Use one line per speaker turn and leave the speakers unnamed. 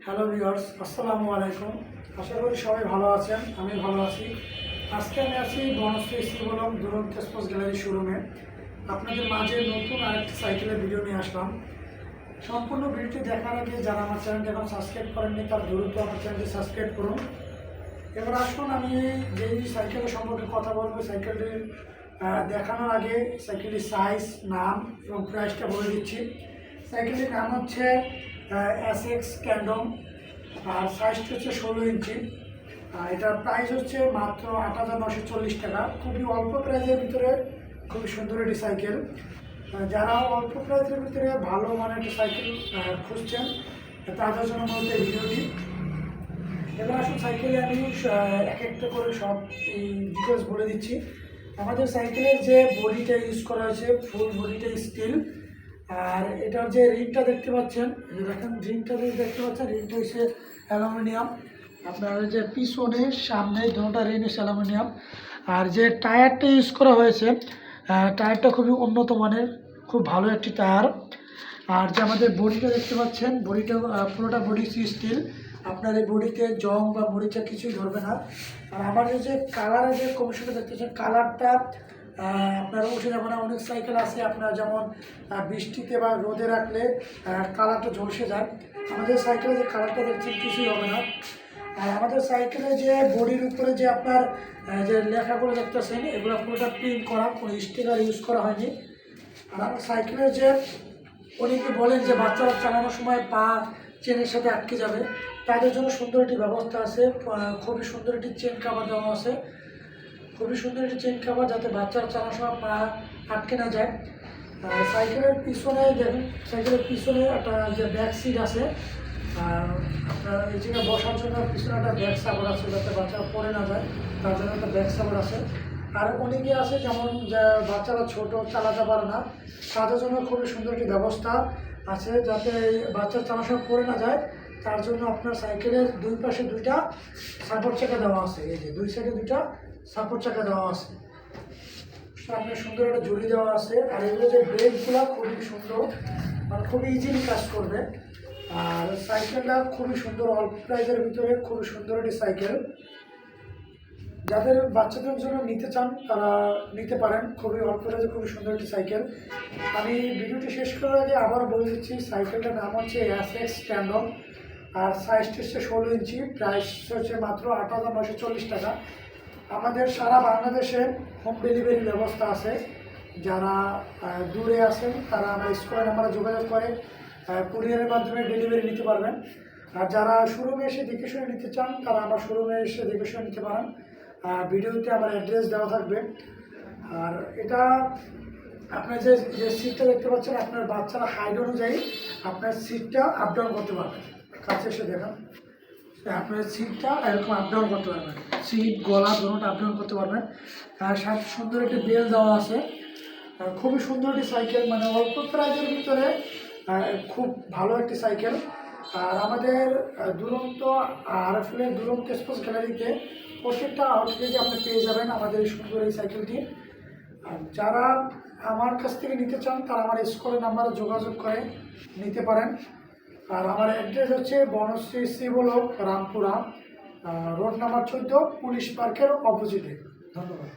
Hello viewers, আসসালামু আলাইকুম। আশা করি সবাই ভালো আছেন, আমি ভালো আছি। আজকে আমি আছি বনশ্রী শ্রীবলম দুরন্ত স্পোর্টস গ্যালারি শোরুমে। আপনাদের মাঝে নতুন আরেকটি সাইকেলের ভিডিও নিয়ে আসলাম। সম্পূর্ণ ভিডিওটি দেখার আগে যারা আমার চ্যানেলটি এখন সাবস্ক্রাইব করেননি তার দ্রুত আমার চ্যানেলটি সাবস্ক্রাইব করুন। এবার আসুন, আমি যেই সাইকেলের সম্পর্কে কথা বলবো, সাইকেলটির দেখানোর আগে সাইকেলটির সাইজ, নাম এবং প্রাইসটা বলে দিচ্ছি। সাইকেলটির নাম হচ্ছে এসএক্স ক্যান্ডম, আর সাইজটা হচ্ছে 16 ইঞ্চি। এটার প্রাইস হচ্ছে মাত্র 8,940 টাকা। খুবই অল্প প্রাইসের ভিতরে খুবই সুন্দর একটি সাইকেল। যারা অল্প প্রাইসের ভিতরে ভালো মানের একটি সাইকেল খুঁজছেন তাদের জন্য মূলত এই ভিডিওটি। এবার আসুন, সাইকেলে আমি এক একটা করে সব এই ডিটেলস বলে দিচ্ছি। আমাদের সাইকেলের যে বডিটা ইউজ করা হয়েছে ফুল বডিটা স্টিল, আর এটার যে রিংটা দেখতে পাচ্ছেন, দেখেন রিংটা দেখতে পাচ্ছেন, রিংটা হচ্ছে অ্যালুমিনিয়াম। আপনার যে পিছনে সামনে দুটোটা রিং হচ্ছে অ্যালুমিনিয়াম। আর যে টায়ারটা ইউজ করা হয়েছে, টায়ারটা খুবই উন্নত মানের, খুব ভালো একটি টায়ার। আর যে আমাদের বডিটা দেখতে পাচ্ছেন, বডিটা পুরোটা বডি স্টিল। আপনার এই বডিতে জং বা মরিচা কিছুই ধরবে না। আর আমার যে কালারের যে কমিশনটা দেখতেছেন, কালারটা আপনার উঠে যাবে না। অনেক সাইকেল আছে আপনার যেমন বৃষ্টিতে বা রোদে রাখলে কালারটা ঝলসে যায়। আমাদের সাইকেলে যে কালারটা দেখছেন কিছুই হবে না। আর আমাদের সাইকেলে যে বডির উপরে যে আপনার যে লেখাগুলো দেখতেছেন, এগুলো পুরোটা প্রিন্ট করা, কোনো স্টিকার ইউজ করা হয়নি। আর আমার সাইকেলের যে অনেকে বলেন যে বাচ্চারা চালানোর সময় পা চেনের সাথে আটকে যাবে, তাদের জন্য সুন্দর একটি ব্যবস্থা আছে। খুবই সুন্দর একটি চেন কাভার দেওয়া আছে, খুবই সুন্দর একটি চেন কাভার, যাতে বাচ্চারা চালানোর সময় পা আটকে না যায়। সাইকেলের পিছনে দেখুন, সাইকেলের পিছনে একটা যে ব্যাক সিট আছে, আপনার এই জায়গায় বসার জন্য পিছনে একটা ব্যাক সাপোর্ট আছে, যাতে বাচ্চারা পড়ে না যায়, তার জন্য একটা ব্যাক সাপোর্ট আছে। আর অনেকে আছে যেমন যে বাচ্চারা ছোট চালাতে পারে না, তাদের জন্য খুবই সুন্দর একটি ব্যবস্থা আছে, যাতে বাচ্চার চালানোর সময় পড়ে না যায়। তার জন্য আপনার সাইকেলের দুই পাশে দুইটা সাপোর্ট চাকা দেওয়া আছে, এই যে দুই সাইডে দুইটা সাপোর্ট চাকা দেওয়া আছে, সামনে সুন্দর একটা ঝুলি দেওয়া আছে। আর এগুলো যে ব্রেকগুলো খুবই সুন্দর, মানে খুবই ইজিলি কাজ করবে। আর সাইকেলটা খুবই সুন্দর, অল্প প্রাইসের ভিতরে খুবই সুন্দর একটি সাইকেল। যাদের বাচ্চাদের জন্য নিতে চান তারা নিতে পারেন, খুবই অল্প প্রাইসে খুবই সুন্দর একটি সাইকেল। আমি ভিডিওটি শেষ করার আগে আবারও বলে দিচ্ছি, সাইকেলটার নাম হচ্ছে এসএক্স ক্যান্ডম, আর সাইজটা হচ্ছে 16 ইঞ্চি, প্রাইস হচ্ছে মাত্র 8,940 টাকা। আমাদের সারা বাংলাদেশে হোম ডেলিভারির ব্যবস্থা আছে। যারা দূরে আছেন তারা আমার স্ক্রিনে নাম্বারে যোগাযোগ করে কুরিয়ারের মাধ্যমে ডেলিভারি নিতে পারবেন। আর যারা শোরুমে এসে দেখে শুনে নিতে চান তারা আমার শোরুমে এসে দেখে শুনে নিতে পারেন। ভিডিওতে আমার অ্যাড্রেস দেওয়া থাকবে। আর এটা আপনার যে যে সিটটা দেখতে পাচ্ছেন, আপনার বাচ্চারা হাইট অনুযায়ী আপনার সিটটা আপ ডাউন করতে পারবেন। কাছে এসে দেখান, আপনার সিটটা এরকম আপ ডাউন করতে পারবেন, সিট গলা দুটোটা আপ ডাউন করতে পারবেন। আর সাথে সুন্দর একটি বেল দেওয়া আছে। খুবই সুন্দর একটি সাইকেল, মানে অল্প প্রাইজের ভিতরে খুব ভালো একটি সাইকেল। আর আমাদের দুরন্ত আরএফএলের দুরন্ত স্পোর্টস গ্যালারিতে প্রত্যেকটা আউটলেটে আপনি পেয়ে যাবেন আমাদের এই সুন্দর এই সাইকেলটি। আর যারা আমার কাছ থেকে নিতে চান তারা আমার স্ক্রিনের নাম্বারে যোগাযোগ করে নিতে পারেন। আর আমার অ্যাড্রেস হচ্ছে বনশ্রী শ্রীবলম, রামপুরা, রোড নাম্বার 14, পুলিশ পার্কের অপোজিটে। ধন্যবাদ।